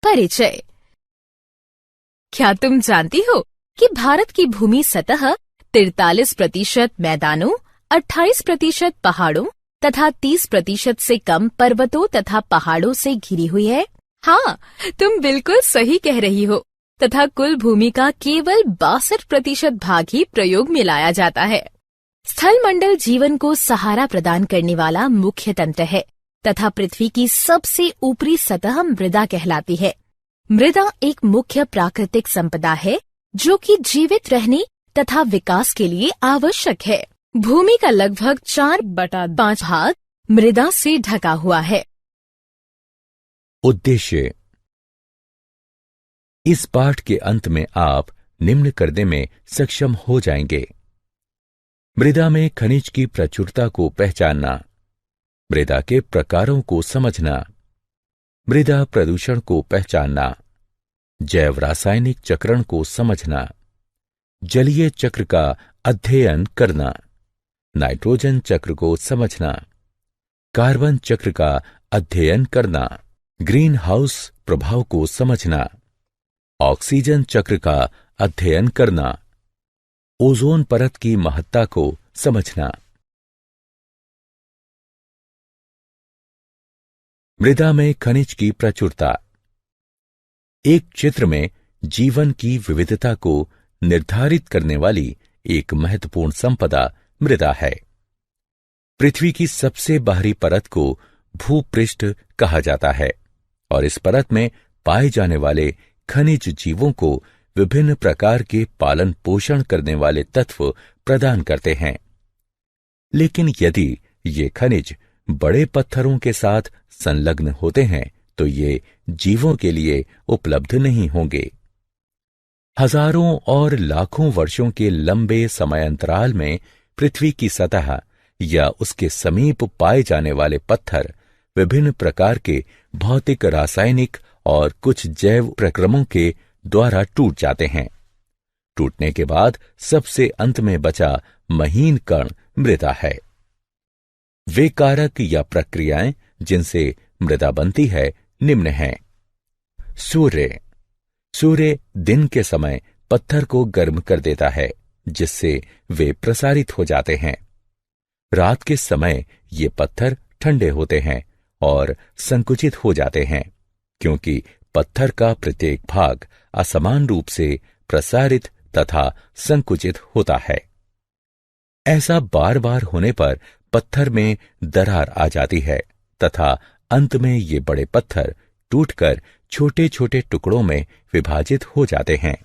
परिचय। क्या तुम जानती हो कि भारत की भूमि सतह 43% मैदानों, 28% पहाड़ों तथा 30% से कम पर्वतों तथा पहाड़ों से घिरी हुई है? हाँ, तुम बिल्कुल सही कह रही हो। तथा कुल भूमि का केवल 62% भाग ही प्रयोग में लाया जाता है। स्थलमंडल जीवन को सहारा प्रदान करने वाला मुख्य तंत्र है तथा पृथ्वी की सबसे ऊपरी सतह मृदा कहलाती है। मृदा एक मुख्य प्राकृतिक संपदा है जो कि जीवित रहने तथा विकास के लिए आवश्यक है। भूमि का लगभग 4/5 भाग मृदा से ढका हुआ है। उद्देश्य। इस पाठ के अंत में आप निम्न करने में सक्षम हो जाएंगे: मृदा में खनिज की प्रचुरता को पहचानना, मृदा के प्रकारों को समझना, मृदा प्रदूषण को पहचानना, जैव रासायनिक चक्रण को समझना, जलीय चक्र का अध्ययन करना, नाइट्रोजन चक्र को समझना, कार्बन चक्र का अध्ययन करना, ग्रीन हाउस प्रभाव को समझना, ऑक्सीजन चक्र का अध्ययन करना, ओजोन परत की महत्ता को समझना। मृदा में खनिज की प्रचुरता। एक क्षेत्र में जीवन की विविधता को निर्धारित करने वाली एक महत्वपूर्ण संपदा मृदा है। पृथ्वी की सबसे बाहरी परत को भूपृष्ठ कहा जाता है और इस परत में पाए जाने वाले खनिज जीवों को विभिन्न प्रकार के पालन पोषण करने वाले तत्व प्रदान करते हैं। लेकिन यदि ये खनिज बड़े पत्थरों के साथ संलग्न होते हैं तो ये जीवों के लिए उपलब्ध नहीं होंगे। हजारों और लाखों वर्षों के लंबे समयांतराल में पृथ्वी की सतह या उसके समीप पाए जाने वाले पत्थर विभिन्न प्रकार के भौतिक, रासायनिक और कुछ जैव प्रक्रमों के द्वारा टूट जाते हैं। टूटने के बाद सबसे अंत में बचा महीन कण मृदा है। वे कारक या प्रक्रियाएं जिनसे मृदा बनती है निम्न हैं। सूर्य दिन के समय पत्थर को गर्म कर देता है जिससे वे प्रसारित हो जाते हैं। रात के समय ये पत्थर ठंडे होते हैं और संकुचित हो जाते हैं क्योंकि पत्थर का प्रत्येक भाग असमान रूप से प्रसारित तथा संकुचित होता है। ऐसा बार बार होने पर पत्थर में दरार आ जाती है तथा अंत में ये बड़े पत्थर टूटकर छोटे छोटे टुकड़ों में विभाजित हो जाते हैं।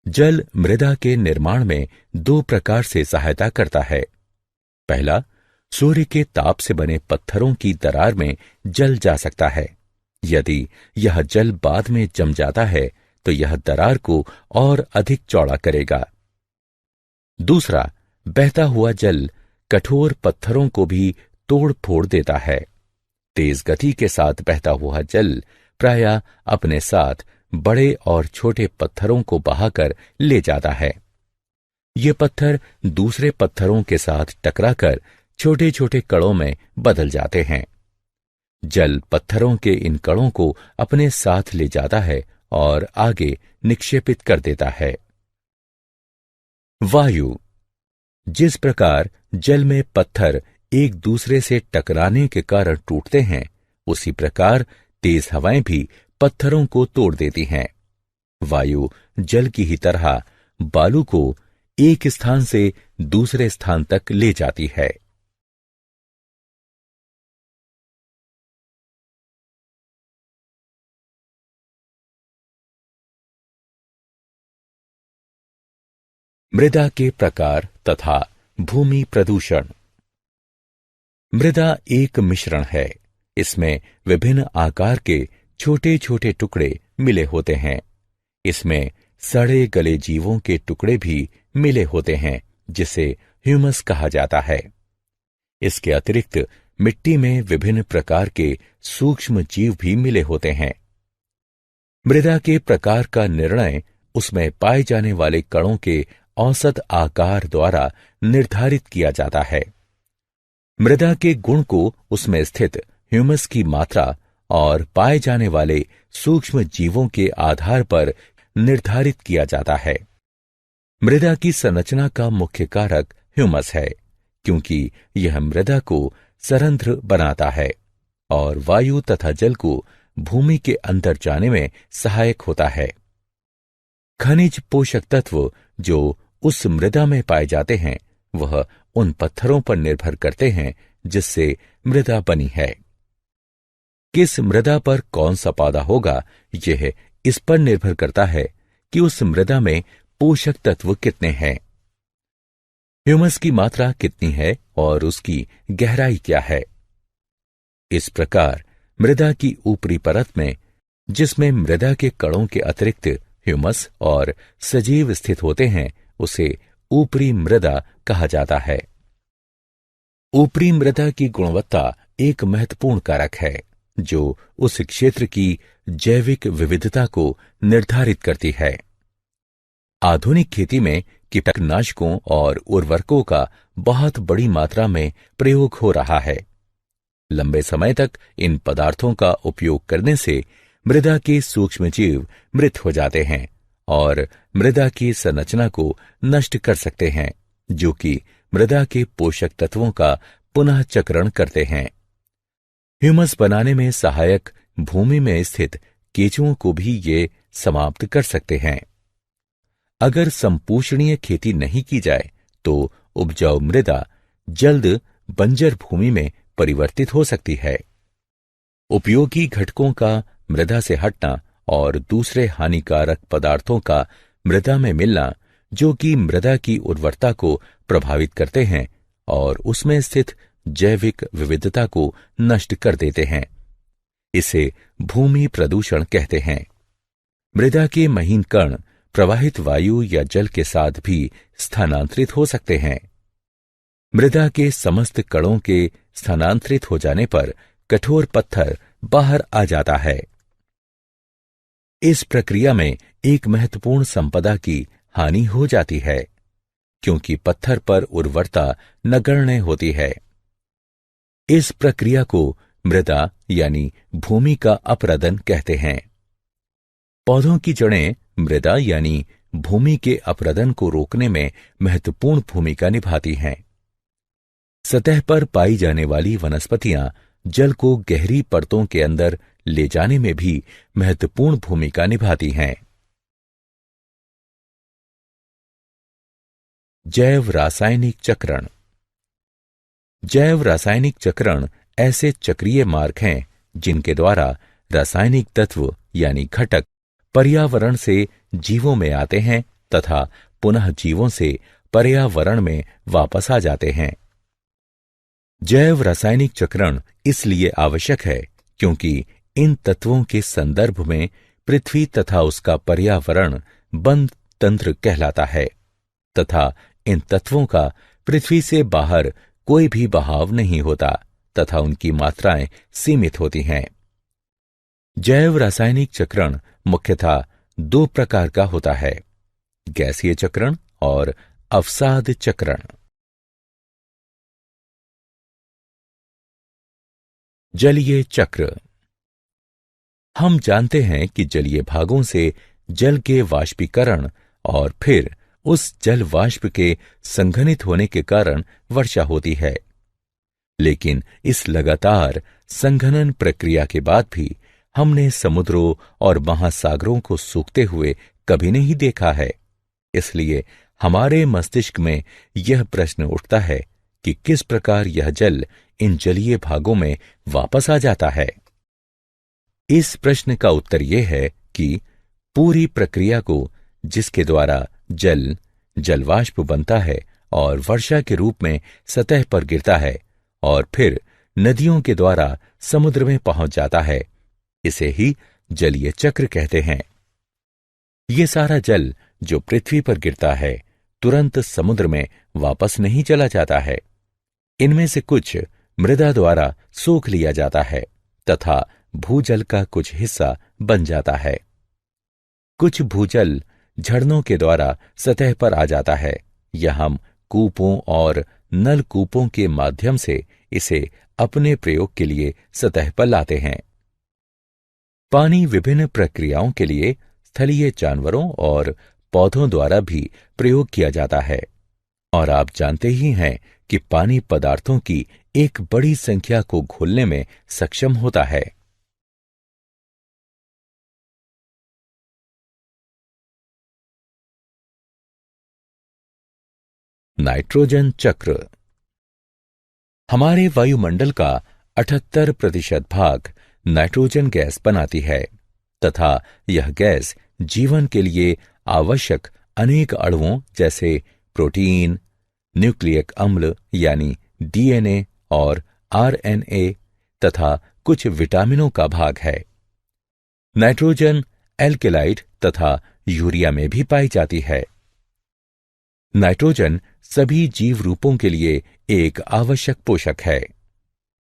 जल मृदा के निर्माण में दो प्रकार से सहायता करता है। पहला, सूर्य के ताप से बने पत्थरों की दरार में जल जा सकता है। यदि यह जल बाद में जम जाता है तो यह दरार को और अधिक चौड़ा करेगा। दूसरा, बहता हुआ जल कठोर पत्थरों को भी तोड़ फोड़ देता है। तेज गति के साथ बहता हुआ जल प्रायः अपने साथ बड़े और छोटे पत्थरों को बहाकर ले जाता है। ये पत्थर दूसरे पत्थरों के साथ टकराकर छोटे छोटे कणों में बदल जाते हैं। जल पत्थरों के इन कणों को अपने साथ ले जाता है और आगे निक्षेपित कर देता है। वायु। जिस प्रकार जल में पत्थर एक दूसरे से टकराने के कारण टूटते हैं, उसी प्रकार तेज हवाएं भी पत्थरों को तोड़ देती हैं। वायु जल की ही तरह बालू को एक स्थान से दूसरे स्थान तक ले जाती है। मृदा के प्रकार तथा भूमि प्रदूषण। मृदा एक मिश्रण है। इसमें विभिन्न आकार के छोटे छोटे टुकड़े मिले होते हैं। इसमें सड़े गले जीवों के टुकड़े भी मिले होते हैं जिसे ह्यूमस कहा जाता है। इसके अतिरिक्त मिट्टी में विभिन्न प्रकार के सूक्ष्म जीव भी मिले होते हैं। मृदा के प्रकार का निर्णय उसमें पाए जाने वाले कणों के औसत आकार द्वारा निर्धारित किया जाता है। मृदा के गुण को उसमें स्थित ह्यूमस की मात्रा और पाए जाने वाले सूक्ष्म जीवों के आधार पर निर्धारित किया जाता है। मृदा की संरचना का मुख्य कारक ह्यूमस है, क्योंकि यह मृदा को सरंध्र बनाता है और वायु तथा जल को भूमि के अंदर जाने में सहायक होता है। खनिज पोषक तत्व जो उस मृदा में पाए जाते हैं वह उन पत्थरों पर निर्भर करते हैं जिससे मृदा बनी है। किस मृदा पर कौन सा पौधा होगा, यह इस पर निर्भर करता है कि उस मृदा में पोषक तत्व कितने हैं, ह्यूमस की मात्रा कितनी है और उसकी गहराई क्या है। इस प्रकार मृदा की ऊपरी परत में, जिसमें मृदा के कणों के अतिरिक्त ह्यूमस और सजीव स्थित होते हैं, उसे ऊपरी मृदा कहा जाता है। ऊपरी मृदा की गुणवत्ता एक महत्वपूर्ण कारक है जो उस क्षेत्र की जैविक विविधता को निर्धारित करती है। आधुनिक खेती में कीटनाशकों और उर्वरकों का बहुत बड़ी मात्रा में प्रयोग हो रहा है। लंबे समय तक इन पदार्थों का उपयोग करने से मृदा के सूक्ष्मजीव मृत हो जाते हैं और मृदा की संरचना को नष्ट कर सकते हैं, जो कि मृदा के पोषक तत्वों का पुनः चक्रण करते हैं। ह्यूमस बनाने में सहायक भूमि में स्थित केंचुओं को भी ये समाप्त कर सकते हैं। अगर संपोषणीय खेती नहीं की जाए तो उपजाऊ मृदा जल्द बंजर भूमि में परिवर्तित हो सकती है। उपयोगी घटकों का मृदा से हटना और दूसरे हानिकारक पदार्थों का मृदा में मिलना, जो कि मृदा की उर्वरता को प्रभावित करते हैं और उसमें स्थित जैविक विविधता को नष्ट कर देते हैं, इसे भूमि प्रदूषण कहते हैं। मृदा के महीन कण प्रवाहित वायु या जल के साथ भी स्थानांतरित हो सकते हैं। मृदा के समस्त कणों के स्थानांतरित हो जाने पर कठोर पत्थर बाहर आ जाता है। इस प्रक्रिया में एक महत्वपूर्ण संपदा की हानि हो जाती है, क्योंकि पत्थर पर उर्वरता नगण्य होती है। इस प्रक्रिया को मृदा यानी भूमि का अपरदन कहते हैं। पौधों की जड़ें मृदा यानी भूमि के अपरदन को रोकने में महत्वपूर्ण भूमिका निभाती हैं। सतह पर पाई जाने वाली वनस्पतियां जल को गहरी परतों के अंदर ले जाने में भी महत्वपूर्ण भूमिका निभाती हैं। जैव रासायनिक चक्रण। जैव रासायनिक चक्रण ऐसे चक्रीय मार्ग हैं जिनके द्वारा रासायनिक तत्व यानी घटक पर्यावरण से जीवों में आते हैं तथा पुनः जीवों से पर्यावरण में वापस आ जाते हैं। जैव रासायनिक चक्रण इसलिए आवश्यक है क्योंकि इन तत्वों के संदर्भ में पृथ्वी तथा उसका पर्यावरण बंद तंत्र कहलाता है तथा इन तत्वों का पृथ्वी से बाहर कोई भी बहाव नहीं होता तथा उनकी मात्राएं सीमित होती हैं। जैव रासायनिक चक्रण मुख्यतः दो प्रकार का होता है, गैसीय चक्रण और अवसाद चक्रण। जलीय चक्र। हम जानते हैं कि जलीय भागों से जल के वाष्पीकरण और फिर उस जल वाष्प के संघनित होने के कारण वर्षा होती है, लेकिन इस लगातार संघनन प्रक्रिया के बाद भी हमने समुद्रों और महासागरों को सूखते हुए कभी नहीं देखा है। इसलिए हमारे मस्तिष्क में यह प्रश्न उठता है कि किस प्रकार यह जल इन जलीय भागों में वापस आ जाता है। इस प्रश्न का उत्तर यह है कि पूरी प्रक्रिया को, जिसके द्वारा जल जलवाष्प बनता है और वर्षा के रूप में सतह पर गिरता है और फिर नदियों के द्वारा समुद्र में पहुंच जाता है, इसे ही जलीय चक्र कहते हैं। ये सारा जल जो पृथ्वी पर गिरता है तुरंत समुद्र में वापस नहीं चला जाता है। इनमें से कुछ मृदा द्वारा सोख लिया जाता है तथा भूजल का कुछ हिस्सा बन जाता है। कुछ भूजल झरनों के द्वारा सतह पर आ जाता है या हम कूपों और नलकूपों के माध्यम से इसे अपने प्रयोग के लिए सतह पर लाते हैं। पानी विभिन्न प्रक्रियाओं के लिए स्थलीय जानवरों और पौधों द्वारा भी प्रयोग किया जाता है, और आप जानते ही हैं कि पानी पदार्थों की एक बड़ी संख्या को घोलने में सक्षम होता है। नाइट्रोजन चक्र। हमारे वायुमंडल का 78% भाग नाइट्रोजन गैस बनाती है तथा यह गैस जीवन के लिए आवश्यक अनेक अणुओं जैसे प्रोटीन, न्यूक्लियक अम्ल यानी डीएनए और आरएनए तथा कुछ विटामिनों का भाग है। नाइट्रोजन एल्केलाइड तथा यूरिया में भी पाई जाती है। नाइट्रोजन सभी जीव रूपों के लिए एक आवश्यक पोषक है।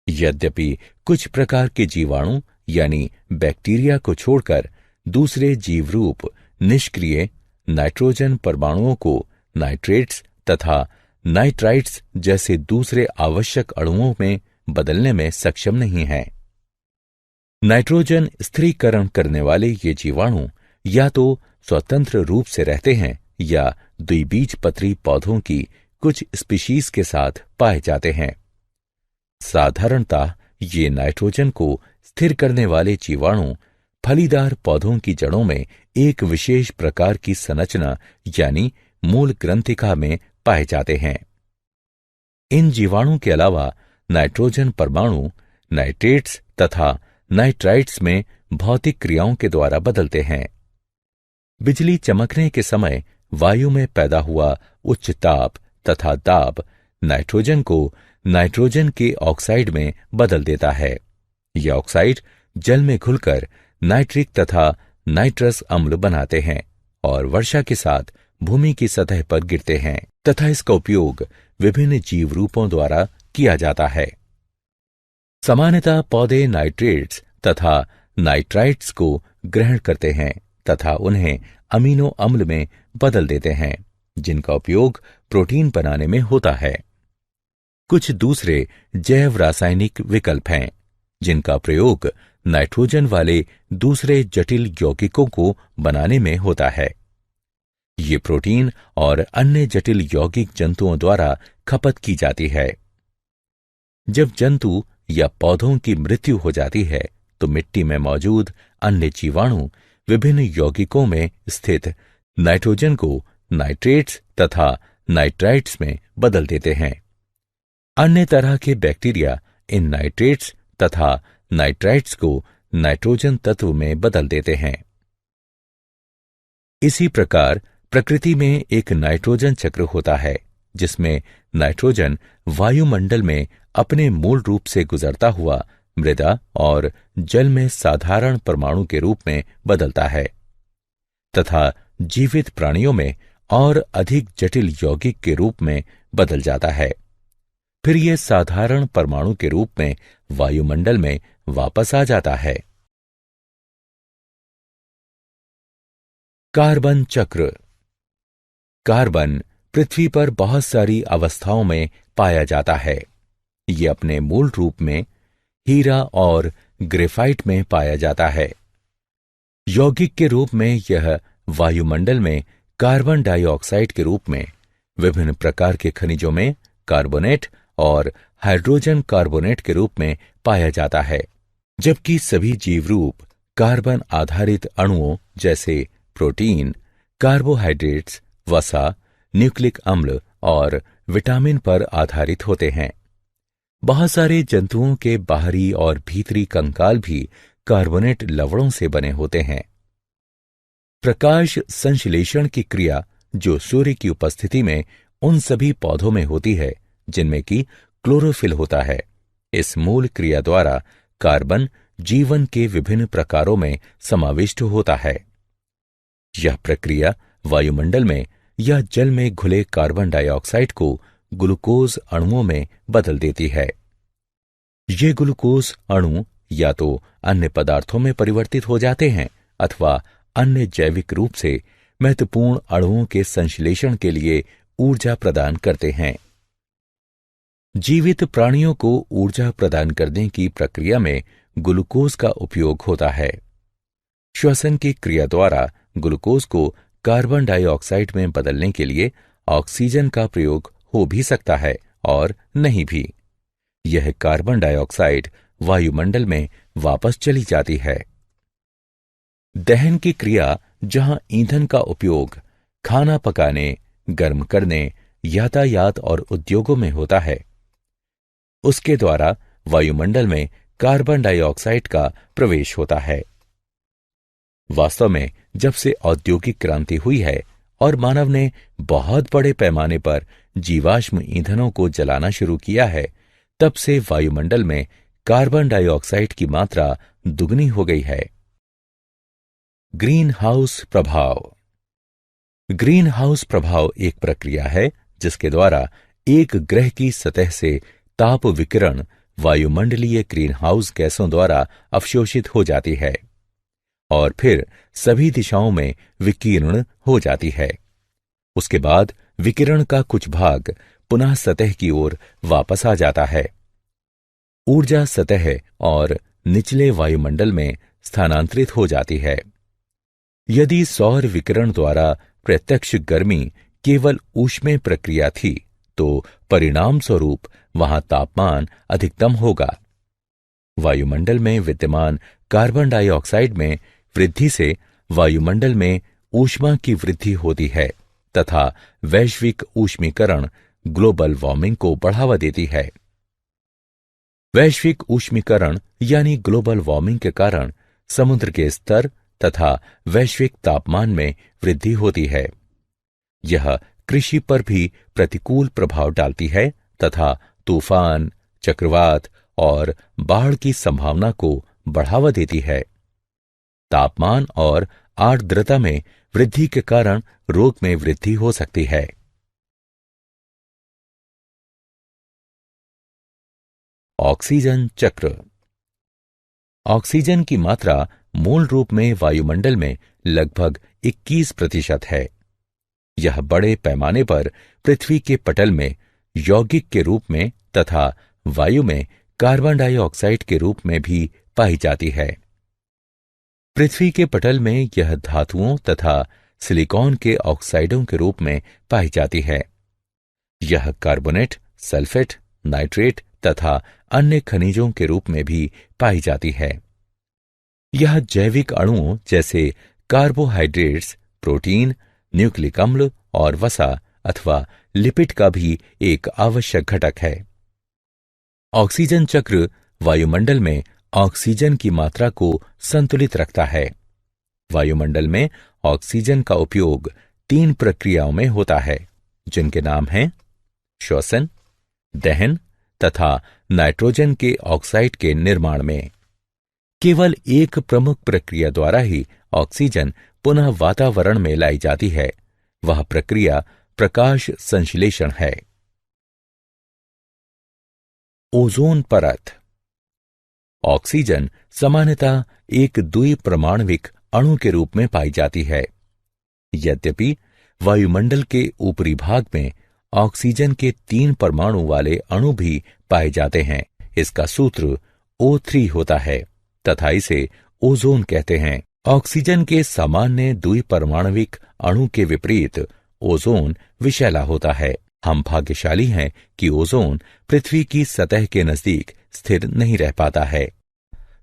यद्यपि कुछ प्रकार के जीवाणु यानी बैक्टीरिया को छोड़कर दूसरे जीव रूप निष्क्रिय नाइट्रोजन परमाणुओं को नाइट्रेट्स तथा नाइट्राइट्स जैसे दूसरे आवश्यक अणुओं में बदलने में सक्षम नहीं हैं। नाइट्रोजन स्थिरीकरण करने वाले ये जीवाणु या तो स्वतंत्र रूप से रहते हैं या द्विबीजपत्री पौधों की कुछ स्पीशीज के साथ पाए जाते हैं। साधारणतः ये नाइट्रोजन को स्थिर करने वाले जीवाणु फलीदार पौधों की जड़ों में एक विशेष प्रकार की संरचना यानी मूल ग्रंथिका में पाए जाते हैं। इन जीवाणु के अलावा नाइट्रोजन परमाणु नाइट्रेट्स तथा नाइट्राइट्स में भौतिक क्रियाओं के द्वारा बदलते हैं। बिजली चमकने के समय वायु में पैदा हुआ उच्च ताप तथा दाब नाइट्रोजन को नाइट्रोजन के ऑक्साइड में बदल देता है। यह ऑक्साइड जल में घुलकर नाइट्रिक तथा नाइट्रस अम्ल बनाते हैं और वर्षा के साथ भूमि की सतह पर गिरते हैं तथा इसका उपयोग विभिन्न जीव रूपों द्वारा किया जाता है। सामान्यतः पौधे नाइट्रेट्स तथा नाइट्राइट्स को ग्रहण करते हैं तथा उन्हें अमीनो अम्ल में बदल देते हैं, जिनका उपयोग प्रोटीन बनाने में होता है। कुछ दूसरे जैव रासायनिक विकल्प हैं जिनका प्रयोग नाइट्रोजन वाले दूसरे जटिल यौगिकों को बनाने में होता है। ये प्रोटीन और अन्य जटिल यौगिक जंतुओं द्वारा खपत की जाती है। जब जंतु या पौधों की मृत्यु हो जाती है तो मिट्टी में मौजूद अन्य जीवाणु विभिन्न यौगिकों में स्थित नाइट्रोजन को नाइट्रेट्स तथा नाइट्राइट्स में बदल देते हैं। अन्य तरह के बैक्टीरिया इन नाइट्रेट्स तथा नाइट्राइट्स को नाइट्रोजन तत्व में बदल देते हैं। इसी प्रकार प्रकृति में एक नाइट्रोजन चक्र होता है जिसमें नाइट्रोजन वायुमंडल में अपने मूल रूप से गुजरता हुआ मृदा और जल में साधारण परमाणु के रूप में बदलता है तथा जीवित प्राणियों में और अधिक जटिल यौगिक के रूप में बदल जाता है। फिर यह साधारण परमाणु के रूप में वायुमंडल में वापस आ जाता है। कार्बन चक्र। कार्बन पृथ्वी पर बहुत सारी अवस्थाओं में पाया जाता है। ये अपने मूल रूप में हीरा और ग्रेफाइट में पाया जाता है। यौगिक के रूप में यह वायुमंडल में कार्बन डाइऑक्साइड के रूप में विभिन्न प्रकार के खनिजों में कार्बोनेट और हाइड्रोजन कार्बोनेट के रूप में पाया जाता है, जबकि सभी जीव रूप कार्बन आधारित अणुओं जैसे प्रोटीन, कार्बोहाइड्रेट्स, वसा, न्यूक्लिक अम्ल और विटामिन पर आधारित होते हैं। बहुत सारे जंतुओं के बाहरी और भीतरी कंकाल भी कार्बोनेट लवणों से बने होते हैं। प्रकाश संश्लेषण की क्रिया जो सूर्य की उपस्थिति में उन सभी पौधों में होती है जिनमें कि क्लोरोफिल होता है, इस मूल क्रिया द्वारा कार्बन जीवन के विभिन्न प्रकारों में समाविष्ट होता है। यह प्रक्रिया वायुमंडल में या जल में घुले कार्बन डाइऑक्साइड को ग्लूकोज अणुओं में बदल देती है। ये ग्लूकोज अणु या तो अन्य पदार्थों में परिवर्तित हो जाते हैं अथवा अन्य जैविक रूप से महत्वपूर्ण अणुओं के संश्लेषण के लिए ऊर्जा प्रदान करते हैं। जीवित प्राणियों को ऊर्जा प्रदान करने की प्रक्रिया में ग्लूकोज का उपयोग होता है। श्वसन की क्रिया द्वारा ग्लूकोज को कार्बन डाइऑक्साइड में बदलने के लिए ऑक्सीजन का प्रयोग हो भी सकता है और नहीं भी। यह कार्बन डाइऑक्साइड वायुमंडल में वापस चली जाती है। दहन की क्रिया, जहां ईंधन का उपयोग खाना पकाने, गर्म करने, यातायात और उद्योगों में होता है, उसके द्वारा वायुमंडल में कार्बन डाइऑक्साइड का प्रवेश होता है। वास्तव में जब से औद्योगिक क्रांति हुई है और मानव ने बहुत बड़े पैमाने पर जीवाश्म ईंधनों को जलाना शुरू किया है, तब से वायुमंडल में कार्बन डाइऑक्साइड की मात्रा दुगनी हो गई है। ग्रीन हाउस प्रभाव। ग्रीन हाउस प्रभाव एक प्रक्रिया है जिसके द्वारा एक ग्रह की सतह से ताप विकिरण वायुमंडलीय ग्रीन हाउस गैसों द्वारा अवशोषित हो जाती है और फिर सभी दिशाओं में विकीर्ण हो जाती है। उसके बाद विकिरण का कुछ भाग पुनः सतह की ओर वापस आ जाता है। ऊर्जा सतह और निचले वायुमंडल में स्थानांतरित हो जाती है। यदि सौर विकिरण द्वारा प्रत्यक्ष गर्मी केवल ऊष्मीय प्रक्रिया थी, तो परिणाम स्वरूप वहां तापमान अधिकतम होगा। वायुमंडल में विद्यमान कार्बन डाइऑक्साइड में वृद्धि से वायुमंडल में ऊष्मा की वृद्धि होती है तथा वैश्विक ऊष्मीकरण ग्लोबल वार्मिंग को बढ़ावा देती है। वैश्विक ऊष्मीकरण यानी ग्लोबल वार्मिंग के कारण समुद्र के स्तर तथा वैश्विक तापमान में वृद्धि होती है। यह कृषि पर भी प्रतिकूल प्रभाव डालती है तथा तूफान, चक्रवात और बाढ़ की संभावना को बढ़ावा देती है। तापमान और आर्द्रता में वृद्धि के कारण रोग में वृद्धि हो सकती है। ऑक्सीजन चक्र। ऑक्सीजन की मात्रा मूल रूप में वायुमंडल में लगभग 21% है। यह बड़े पैमाने पर पृथ्वी के पटल में यौगिक के रूप में तथा वायु में कार्बन डाइऑक्साइड के रूप में भी पाई जाती है। पृथ्वी के पटल में यह धातुओं तथा सिलिकॉन के ऑक्साइडों के रूप में पाई जाती है। यह कार्बोनेट, सल्फेट, नाइट्रेट तथा अन्य खनिजों के रूप में भी पाई जाती है। यह जैविक अणुओं जैसे कार्बोहाइड्रेट्स, प्रोटीन, न्यूक्लिक अम्ल और वसा अथवा लिपिड का भी एक आवश्यक घटक है। ऑक्सीजन चक्र वायुमंडल में ऑक्सीजन की मात्रा को संतुलित रखता है। वायुमंडल में ऑक्सीजन का उपयोग 3 प्रक्रियाओं में होता है, जिनके नाम हैं श्वसन, दहन तथा नाइट्रोजन के ऑक्साइड के निर्माण में। केवल एक प्रमुख प्रक्रिया द्वारा ही ऑक्सीजन पुनः वातावरण में लाई जाती है। वह प्रक्रिया प्रकाश संश्लेषण है। ओजोन परत। ऑक्सीजन सामान्यतः एक द्विपरमाणविक अणु के रूप में पाई जाती है। यद्यपि वायुमंडल के ऊपरी भाग में ऑक्सीजन के 3 परमाणु वाले अणु भी पाए जाते हैं। इसका सूत्र O3 होता है तथा इसे ओजोन कहते हैं। ऑक्सीजन के सामान्य द्विपरमाणविक अणु के विपरीत ओजोन विषैला होता है। हम भाग्यशाली हैं कि ओजोन पृथ्वी की सतह के नजदीक स्थिर नहीं रह पाता है।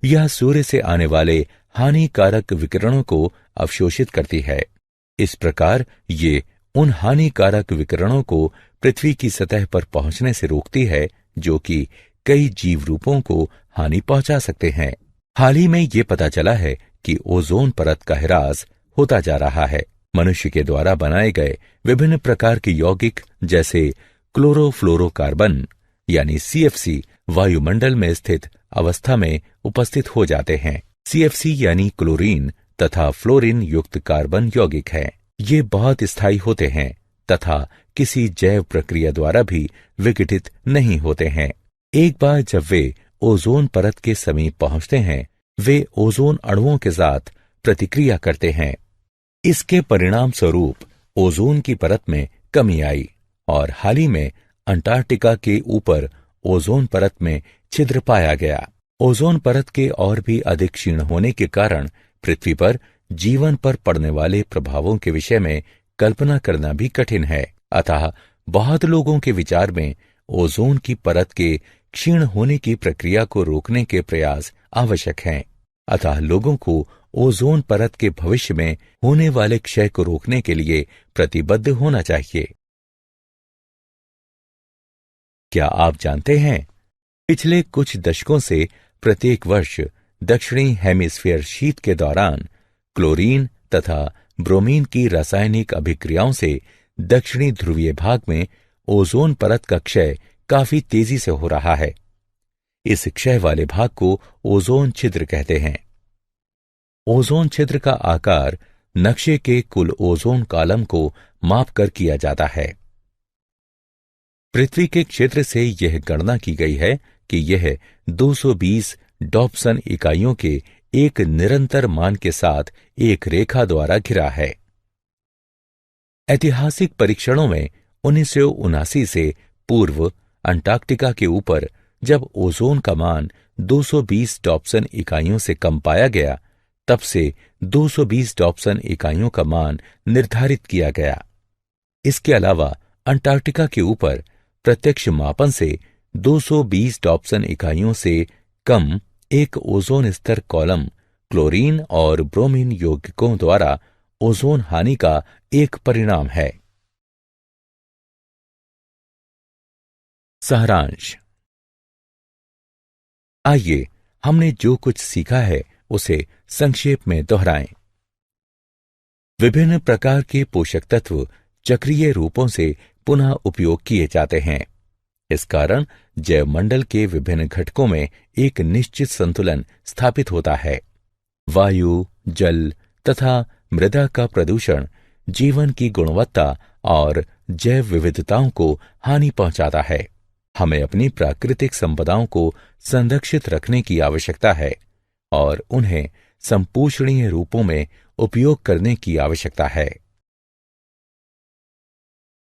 यह सूर्य से आने वाले हानिकारक विकिरणों को अवशोषित करती है। इस प्रकार ये उन हानिकारक विकिरणों को पृथ्वी की सतह पर पहुंचने से रोकती है, जो कि कई जीव रूपों को हानि पहुंचा सकते हैं। हाल ही में ये पता चला है कि ओजोन परत का ह्रास होता जा रहा है। मनुष्य के द्वारा बनाए गए विभिन्न प्रकार के यौगिक जैसे क्लोरोफ्लोरोकार्बन यानी CFC वायुमंडल में स्थित अवस्था में उपस्थित हो जाते हैं। CFC यानी क्लोरीन तथा फ्लोरीन युक्त कार्बन यौगिक है। ये बहुत स्थायी होते हैं तथा किसी जैव प्रक्रिया द्वारा भी विघटित नहीं होते हैं। एक बार जब वे ओजोन परत के समीप पहुंचते हैं, वे ओजोन अणुओं के साथ प्रतिक्रिया करते हैं। इसके परिणाम स्वरूप ओजोन की परत में कमी आई और हाल ही में अंटार्कटिका के ऊपर ओजोन परत में छिद्र पाया गया। ओजोन परत के और भी अधिक क्षीण होने के कारण पृथ्वी पर जीवन पर पड़ने वाले प्रभावों के विषय में कल्पना करना भी कठिन है। अतः बहुत लोगों के विचार में ओजोन की परत के क्षीण होने की प्रक्रिया को रोकने के प्रयास आवश्यक हैं। अतः लोगों को ओजोन परत के भविष्य में होने वाले क्षय को रोकने के लिए प्रतिबद्ध होना चाहिए। क्या आप जानते हैं, पिछले कुछ दशकों से प्रत्येक वर्ष दक्षिणी हेमिस्फीयर शीत के दौरान क्लोरीन तथा ब्रोमीन की रासायनिक अभिक्रियाओं से दक्षिणी ध्रुवीय भाग में ओजोन परत का क्षय काफी तेजी से हो रहा है। इस क्षय वाले भाग को ओजोन छिद्र कहते हैं। ओजोन छिद्र का आकार नक्शे के कुल ओजोन कॉलम को मापकर किया जाता है। पृथ्वी के क्षेत्र से यह गणना की गई है कि यह 220 डॉप्सन इकाइयों के एक निरंतर मान के साथ एक रेखा द्वारा घिरा है। ऐतिहासिक परीक्षणों में 1979 से पूर्व अंटार्कटिका के ऊपर जब ओजोन का मान 220 डॉप्सन इकाइयों से कम पाया गया, तब से 220 डॉप्सन इकाइयों का मान निर्धारित किया गया। इसके अलावा अंटार्कटिका के ऊपर प्रत्यक्ष मापन से 220 डॉप्सन इकाइयों से कम एक ओजोन स्तर कॉलम क्लोरीन और ब्रोमीन यौगिकों द्वारा ओजोन हानि का एक परिणाम है। सारांश। आइए हमने जो कुछ सीखा है उसे संक्षेप में दोहराएं। विभिन्न प्रकार के पोषक तत्व चक्रीय रूपों से पुनः उपयोग किए जाते हैं। इस कारण जैवमंडल के विभिन्न घटकों में एक निश्चित संतुलन स्थापित होता है। वायु, जल तथा मृदा का प्रदूषण जीवन की गुणवत्ता और जैव विविधताओं को हानि पहुंचाता है। हमें अपनी प्राकृतिक संपदाओं को संरक्षित रखने की आवश्यकता है और उन्हें संपोषणीय रूपों में उपयोग करने की आवश्यकता है।